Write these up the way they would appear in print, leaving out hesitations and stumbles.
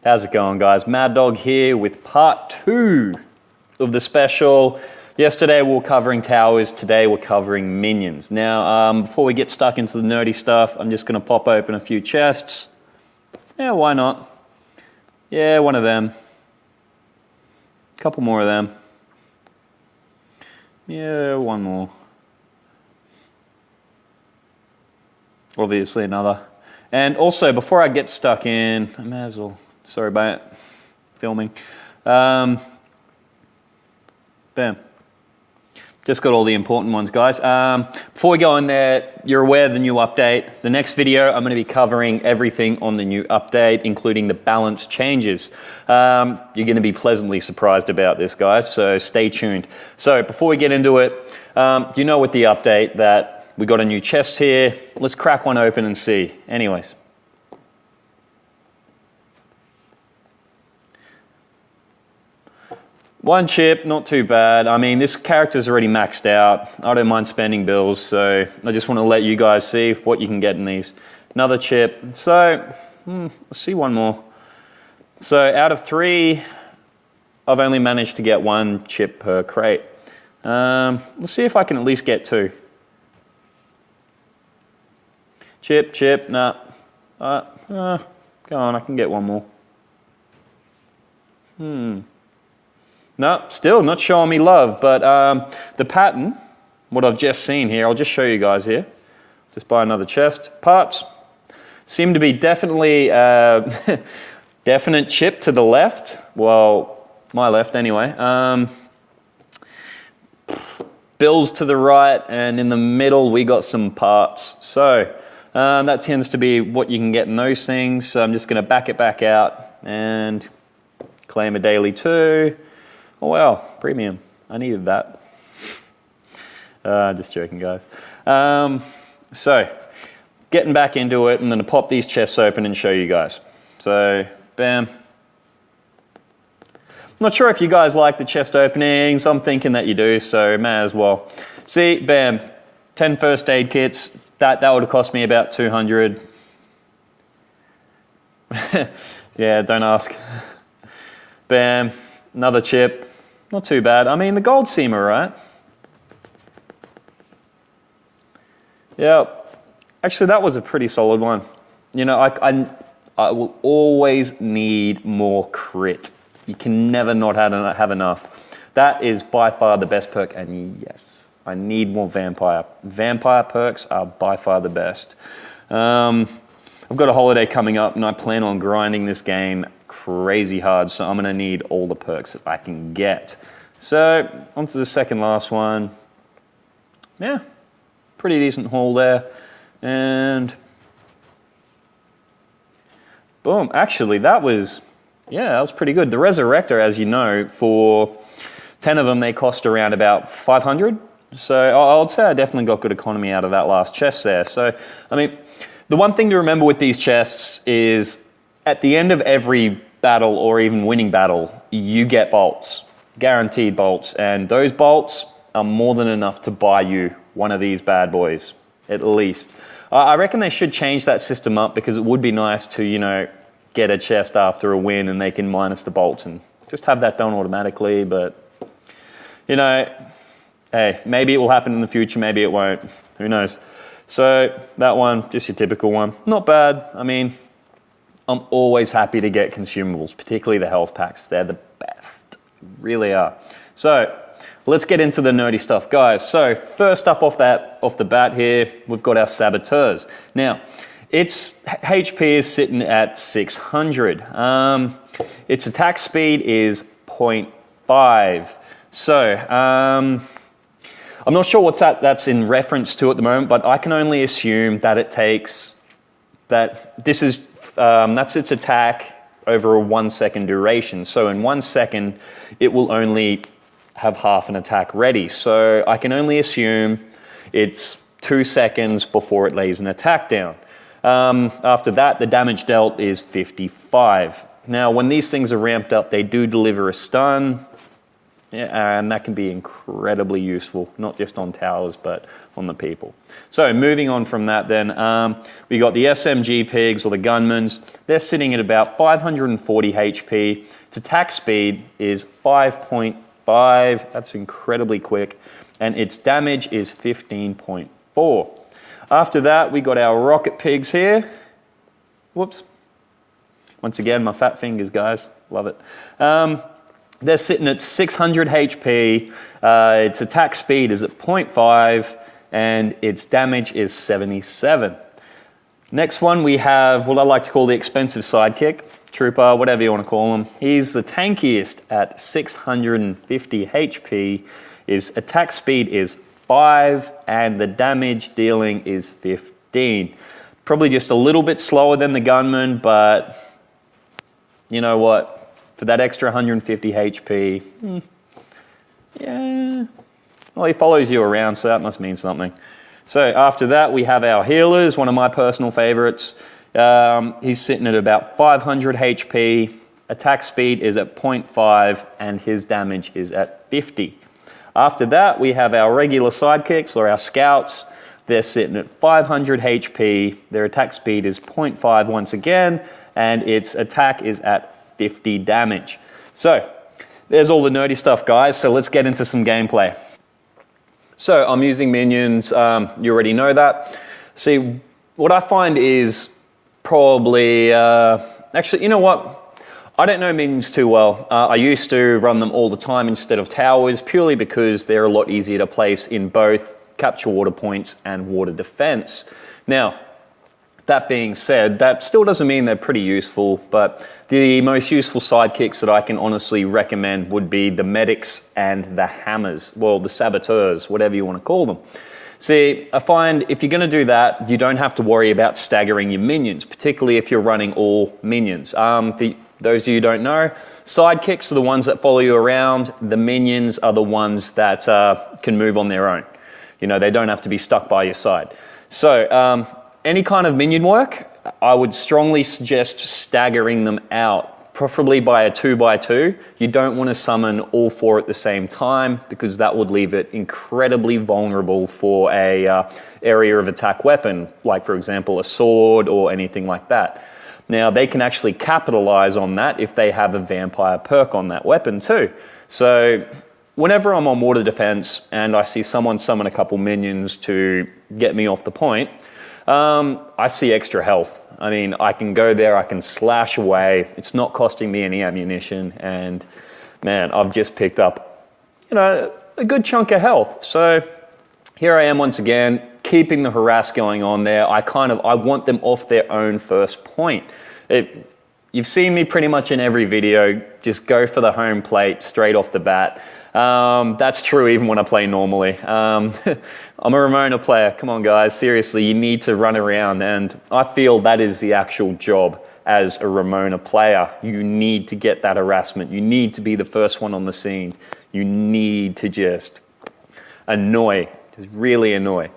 How's it going, guys? Mad Dog here with part 2 of the special. Yesterday we were covering towers, today we're covering minions. Now, before we get stuck into the nerdy stuff, I'm just going to pop open a few chests. Yeah, why not? Yeah, one of them. A couple more of them. Yeah, one more. Obviously another. And also, before I get stuck in, I may as well, sorry about it, filming. Bam. Just got all the important ones, guys. Before we go in there, you're aware of the new update. The next video, I'm going to be covering everything on the new update, including the balance changes. You're going to be pleasantly surprised about this, guys, so stay tuned. So before we get into it, you know with the update that we got a new chest here. Let's crack one open and see. Anyways. One chip, not too bad. I mean, this character's already maxed out. I don't mind spending bills, so I just want to let you guys see what you can get in these. Another chip. So, let's see one more. So, out of 3, I've only managed to get 1 chip per crate. Let's see if I can at least get 2. Chip, nah. Go on, I can get one more. No, still not showing me love, but the pattern, what I've just seen here, I'll just show you guys here. Just buy another chest. Parts seem to be definitely definite chip to the left. Well, my left anyway. Bills to the right, and in the middle we got some parts. So that tends to be what you can get in those things. So I'm just going to back it back out and claim a daily 2. Oh wow, premium. I needed that. Just joking, guys. So, getting back into it, I'm going to pop these chests open and show you guys. So, bam. Not sure if you guys like the chest openings. I'm thinking that you do, so may as well. See, bam. 10 first aid kits. That would have cost me about 200. Yeah, don't ask. Bam. Another chip. Not too bad. I mean, the gold seem alright. Yeah. Actually, that was a pretty solid one. You know, I will always need more crit. You can never not have enough. That is by far the best perk, and yes, I need more vampire. Vampire perks are by far the best. I've got a holiday coming up, and I plan on grinding this game crazy hard, so I'm going to need all the perks that I can get. So, on to the second last one. Yeah, pretty decent haul there. And boom, actually that was pretty good. The Resurrector, as you know, for 10 of them, they cost around about 500. So I would say I definitely got good economy out of that last chest there. So, I mean, the one thing to remember with these chests is at the end of every battle or even winning battle, you get bolts, guaranteed bolts. And those bolts are more than enough to buy you one of these bad boys, at least. I reckon they should change that system up because it would be nice to, you know, get a chest after a win and they can minus the bolts and just have that done automatically. But, you know, hey, maybe it will happen in the future, maybe it won't. Who knows? So that one, just your typical one. Not bad. I mean, I'm always happy to get consumables, particularly the health packs. They're the best. Really are. So let's get into the nerdy stuff, guys. So first up off the bat here, we've got our Saboteurs. Now, its HP is sitting at 600. Its attack speed is 0.5. So, I'm not sure what that's in reference to at the moment, but I can only assume that it takes, that this is, that's its attack over a 1 second duration. So in 1 second, it will only have half an attack ready. So I can only assume it's 2 seconds before it lays an attack down. After that, the damage dealt is 55. Now, when these things are ramped up, they do deliver a stun. Yeah, and that can be incredibly useful, not just on towers, but on the people. So moving on from that then, we got the SMG pigs or the gunmans. They're sitting at about 540 HP. Its attack speed is 5.5. That's incredibly quick. And its damage is 15.4. After that, we got our rocket pigs here. Whoops. Once again, my fat fingers, guys. Love it. They're sitting at 600 HP. Its attack speed is at 0.5, and its damage is 77. Next one, we have what I like to call the expensive sidekick, trooper, whatever you want to call him. He's the tankiest at 650 HP. His attack speed is 5, and the damage dealing is 15. Probably just a little bit slower than the gunman, but you know what? For that extra 150 HP, yeah. Well, he follows you around, so that must mean something. So after that, we have our healers, one of my personal favorites. He's sitting at about 500 HP. Attack speed is at 0.5, and his damage is at 50. After that, we have our regular sidekicks, or our scouts. They're sitting at 500 HP. Their attack speed is 0.5 once again, and its attack is at 50 damage. So there's all the nerdy stuff, guys. So let's get into some gameplay. So I'm using minions. You already know that. See, what I find is probably... actually, you know what? I don't know minions too well. I used to run them all the time instead of towers, purely because they're a lot easier to place in both capture water points and water defense. Now, that being said, that still doesn't mean they're pretty useful, but the most useful sidekicks that I can honestly recommend would be the medics and the hammers. Well, the saboteurs, whatever you want to call them. See, I find if you're going to do that, you don't have to worry about staggering your minions, particularly if you're running all minions. For those of you who don't know, sidekicks are the ones that follow you around. The minions are the ones that can move on their own. You know, they don't have to be stuck by your side. So, any kind of minion work, I would strongly suggest staggering them out, preferably by a 2x2. You don't want to summon all 4 at the same time, because that would leave it incredibly vulnerable for a area of attack weapon, like for example a sword or anything like that. Now they can actually capitalize on that if they have a vampire perk on that weapon too. So whenever I'm on water defense and I see someone summon a couple minions to get me off the point, I see extra health. I mean, I can go there, I can slash away. It's not costing me any ammunition, and man, I've just picked up, you know, a good chunk of health. So here I am once again, keeping the harass going on there. I want them off their own first point. You've seen me pretty much in every video, just go for the home plate straight off the bat. That's true even when I play normally. I'm a Ramona player. Come on, guys. Seriously, you need to run around, and I feel that is the actual job as a Ramona player. You need to get that harassment. You need to be the first one on the scene. You need to just really annoy.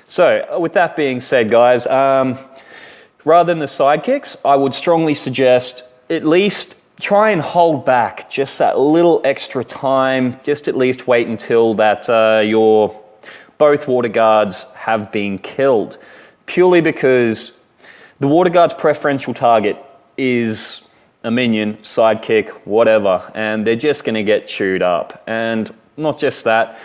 So, with that being said, guys, rather than the sidekicks, I would strongly suggest at least try and hold back just that little extra time. Just at least wait until that both water guards have been killed. Purely because the water guard's preferential target is a minion, sidekick, whatever, and they're just going to get chewed up. And not just that,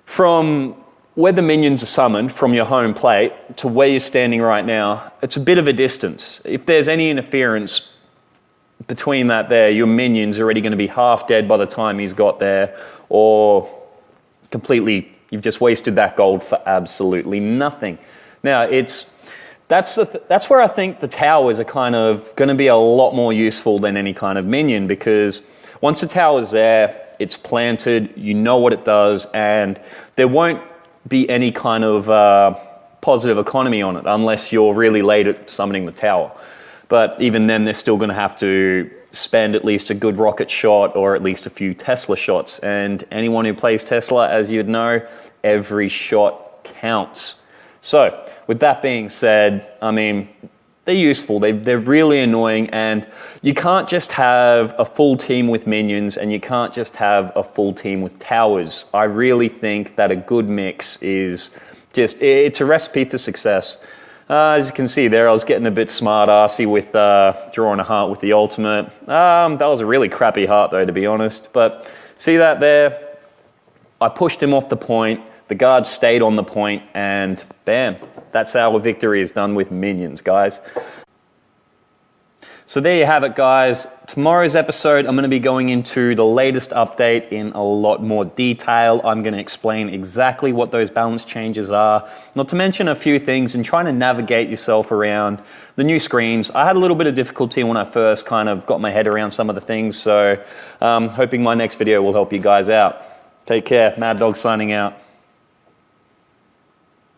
from where the minions are summoned from your home plate to where you're standing right now, it's a bit of a distance. If there's any interference between that there, your minion's already going to be half dead by the time he's got there, or completely, you've just wasted that gold for absolutely nothing. Now, that's where I think the towers are kind of going to be a lot more useful than any kind of minion, because once the tower's there, it's planted, you know what it does, and there won't be any kind of positive economy on it unless you're really late at summoning the tower. But even then, they're still going to have to spend at least a good rocket shot or at least a few Tesla shots. And anyone who plays Tesla, as you'd know, every shot counts. So with that being said, I mean, they're useful. They're really annoying, and you can't just have a full team with minions and you can't just have a full team with towers. I really think that a good mix is just, it's a recipe for success. As you can see there, I was getting a bit smart-arsey with drawing a heart with the ultimate. That was a really crappy heart though, to be honest. But see that there? I pushed him off the point, the guard stayed on the point, and bam, that's how a victory is done with minions, guys. So there you have it, guys. Tomorrow's episode, I'm going to be going into the latest update in a lot more detail. I'm going to explain exactly what those balance changes are, not to mention a few things and trying to navigate yourself around the new screens. I had a little bit of difficulty when I first kind of got my head around some of the things, so hoping my next video will help you guys out. Take care. Mad Dog signing out.